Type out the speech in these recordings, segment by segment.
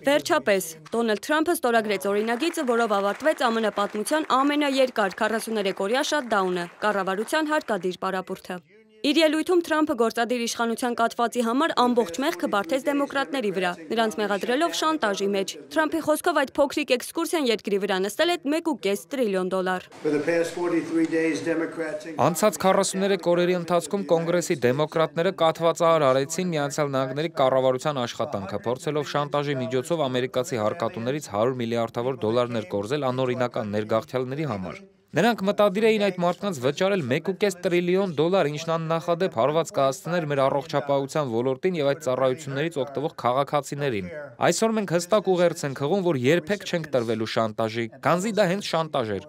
Վերջապես, Դոնալդ Թրամփը ստորագրեց օրինագիծը, որով ավարտվեց ԱՄՆ պատմության ամենաերկար 43-օրյա շատդաունը, կառավարության հարկադիր պարապուրդը։ Իր ելույթում Թրամփը գործադիր իշխանության կաթվածի համար ամբողջ մեղքը բարդեց դեմոկրատների վրա, նրանց մեղադրելով շանտաժի մեջ։ Թրամփի խոսքով այդ փոքրիկ էքսկուրսիան երկրի վրա նստել է $1.5 տրիլիոն։ Անցած 43 օրերի ընթացքում կոնգրեսի դեմոկրատները կաթվածահար արեցին Միացյալ Նահանգների կառավարության աշխատանքը, փորձելով շանտաժի միջոցով ամերիկացի հարկատուներից $100 միլիարդներ կորզել անօրինական ներգաղթյալների համար։ Նրանք մտադիր էին այդ մարդկանց վճարել $1.5 տրիլիոն, ինչն աննախադեպ հարված կհասցներ մեր առողջապահության ոլորտին եւ այդ ծառայություններից օգտվող քաղաքացիներին։ Այսօր մենք հստակ ուղերձ ենք հղում, որ երբեք չենք տրվելու շանտաժի, քանզի դա հենց շանտաժ էր։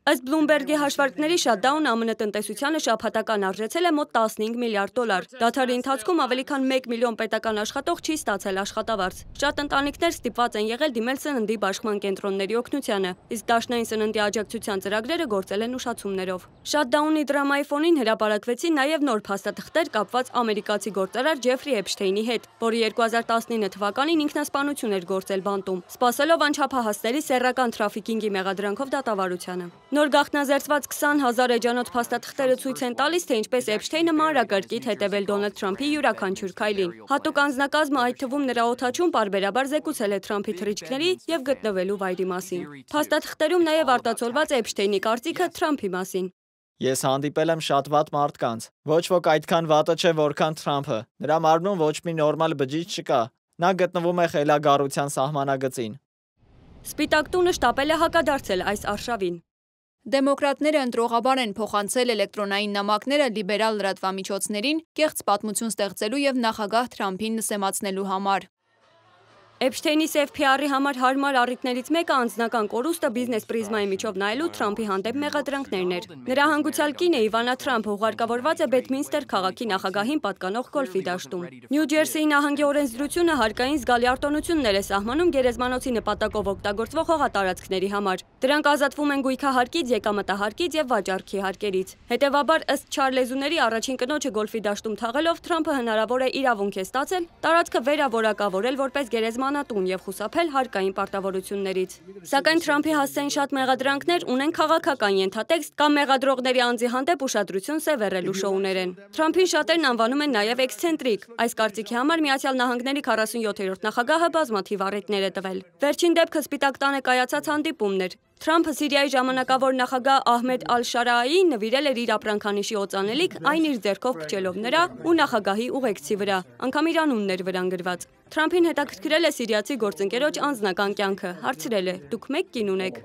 Ըստ Բլումբերգի հաշվարկների շատդաունը ԱՄՆ տնտեսությանը շաբաթական արժեցել է մոտ $15 միլիարդ։ Դադարի ընթացքում ավելի քան 1 միլիոն պետական աշխատող չի ստացել աշխատավարձ։ Շատ ընտանիքներ ստիպված են եղել դիմել սննդի բաշխման կենտրոնների օգնությանը, իսկ դաշնային սննդի աջակցության ծրագրերը գործել են ուշացումներով։ Շատդաունի դրամայի ֆոնին հրապարակվեցին նաև նոր փաստաթղթեր կապված ամերիկացի գործարար Ջեֆրի Էփշթեյնի հետ, որը 2019 թվականին ինքնասպանություն էր գործել բանտում, սպասելով անչափահասների սեռական թրաֆիքինգի մեղադրանքով դատավարությանը։ Նոր գաղտնազերծված 20,000 էջանոց փաստաթղթերը ցույց են տալիս, թե ինչպես Էփշթեյնը մանրակրկիտ հետևել Դոնալդ Թրամփի յուրաքանչյուր քայլին։ Հատուկ անձնակազմը, այդ թվում նրա օդաչուն, պարբերաբար զեկուցել է Թրամփի թռիչքների եւ գտնվելու վայրի մասին։ Փաստաթղթերում նաև արտացոլված է Էփշթեյնի կարծիքը Թրամփի մասին։ Ես հանդիպել եմ շատ վատ մարդկանց։ Ոչ ոք այդքան վատը չէ, որքան Թրամփը։ Նրա մարմնում ոչ մի նորմալ բջիջ չկա։ Նա գտնվում է խելագարության սահմանագծին։ Սպիտակ տունը շտապել է հակադարձել այս արշավին։ Դեմոկրատները ընտրողաբար են փոխանցել էլեկտրոնային նամակները լիբերալ լրատվամիջոցներին կեղծ պատմություն ստեղծելու եւ նախագահ Թրամփին նսեմացնելու համար։ Էփշթեյնի սև PR-ի համար հարմար առիթներից մեկը անձնական կորուստը բիզնես պրիզմայի միջով նայելու Թրամփի հանդեպ մեղադրանքներն էր։ Նրա հանգուցյալ կինը Իվանա Թրամփը ուղարկավորված է Բեդմինստեր քաղաքի նախագահին պատկանող գոլֆի դաշտում։ Նյու Ջերսիի նահանգի օրենսդրությունը հարկային զգալի արտոնություններ է սահմանում գերեզմանոցի նպատակով օգտագործվող հողատարածքների համար։ Դրանք ազատվում են գույքահարկից, եկամտահարկից եւ վաճառքի հարկերից։ Հետևաբար, ըստ չարլեզուների, առաջին կնոջը գոլֆի դաշտում թաղելով Թրամփը հնարավոր է իրավունք է ստացել տարածքը վերավորակավորել որպես գերեզմանատուն եւ խուսափել հարկային պարտավորություններից։ Սակայն Թրամփի հասցեն շատ մեղադրանքներ ունեն քաղաքական ենթատեքստ կամ մեղադրողների անձի հանդեպ ուշադրություն սևեռելու շոուներ են։ Թրամփին շատերն անվանում են նաեւ էքսցենտրիկ։ Այս կարծիքի համար Միացյալ Նահանգների 47-րդ նախագահը բազմաթիվ առիթներ է տվել։ Վերջին դեպքը Սպիտակ տանը կայացած հանդիպումն էր։ Թրամփը Սիրիայի ժամանակավոր նախագահ Ահմեդ Ալ-Շարայիին նվիրել էր իր ապրանքանիշի օծանելիք, այն իր ձեռքով փչելով նրա ու նախագահի ուղեկցի վրա, անգամ իր անունն էր վրան գրված։ Թրամփին հետաքրքրել է սիրիացի գործընկերոջ անձնական կյանքը, հարցրել է՝ դուք մեկ կին ունեք։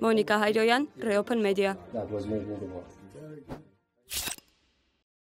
Մոնիկա Հայրոյան, Reopen Media։